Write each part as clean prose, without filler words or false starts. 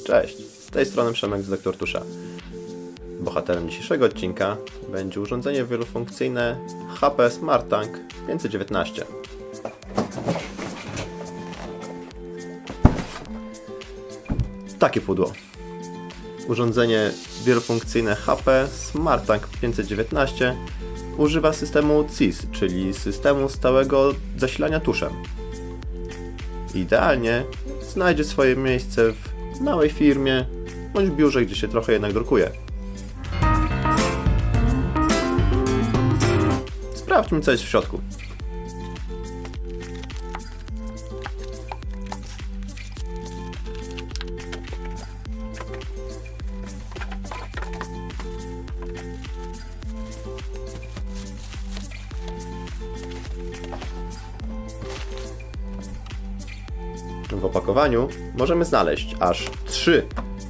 Cześć, z tej strony Przemek z Lektor Tusza. Bohaterem dzisiejszego odcinka będzie urządzenie wielofunkcyjne HP SmartTank 519. Takie pudło. Urządzenie wielofunkcyjne HP SmartTank 519 używa systemu CIS, czyli systemu stałego zasilania tuszem. Idealnie znajdzie swoje miejsce w małej firmie bądź biurze, gdzie się trochę jednak drukuje. Sprawdźmy, co jest w środku. W opakowaniu możemy znaleźć aż 3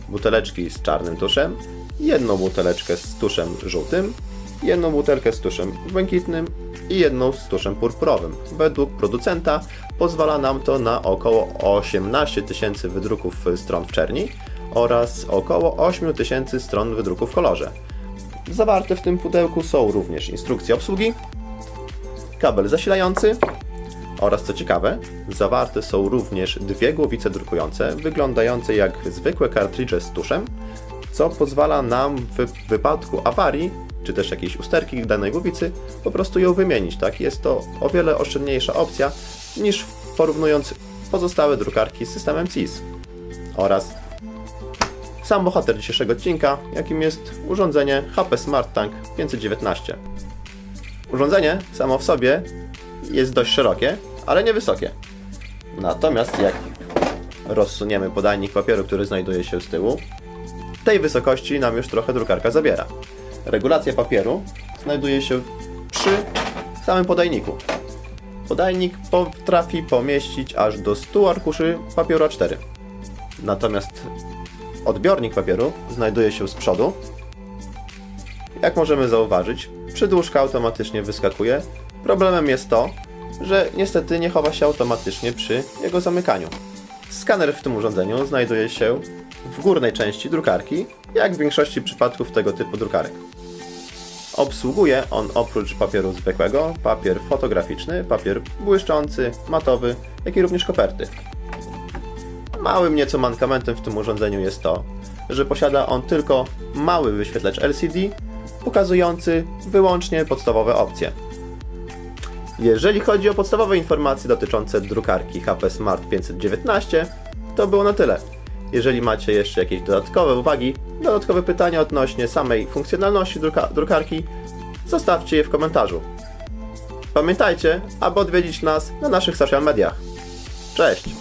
buteleczki z czarnym tuszem, jedną buteleczkę z tuszem żółtym, jedną butelkę z tuszem błękitnym i jedną z tuszem purpurowym. Według producenta pozwala nam to na około 18 000 wydruków stron w czerni oraz około 8 000 stron wydruku w kolorze. Zawarte w tym pudełku są również instrukcje obsługi, kabel zasilający oraz, co ciekawe, zawarte są również 2 głowice drukujące, wyglądające jak zwykłe kartridże z tuszem, co pozwala nam w wypadku awarii, czy też jakiejś usterki danej głowicy, po prostu ją wymienić. Tak? Jest to o wiele oszczędniejsza opcja niż porównując pozostałe drukarki z systemem CIS. Oraz sam bohater dzisiejszego odcinka, jakim jest urządzenie HP SmartTank 519. Urządzenie samo w sobie jest dość szerokie, ale niewysokie. Natomiast jak rozsuniemy podajnik papieru, który znajduje się z tyłu, tej wysokości nam już trochę drukarka zabiera. Regulacja papieru znajduje się przy samym podajniku. Podajnik potrafi pomieścić aż do 100 arkuszy papieru A4. Natomiast odbiornik papieru znajduje się z przodu. Jak możemy zauważyć, przydłużka automatycznie wyskakuje. Problemem jest to, że niestety nie chowa się automatycznie przy jego zamykaniu. Skaner w tym urządzeniu znajduje się w górnej części drukarki, jak w większości przypadków tego typu drukarek. Obsługuje on oprócz papieru zwykłego, papier fotograficzny, papier błyszczący, matowy, jak i również koperty. Małym nieco mankamentem w tym urządzeniu jest to, że posiada on tylko mały wyświetlacz LCD, pokazujący wyłącznie podstawowe opcje. Jeżeli chodzi o podstawowe informacje dotyczące drukarki HP Smart 519, to było na tyle. Jeżeli macie jeszcze jakieś dodatkowe uwagi, dodatkowe pytania odnośnie samej funkcjonalności drukarki, zostawcie je w komentarzu. Pamiętajcie, aby odwiedzić nas na naszych social mediach. Cześć!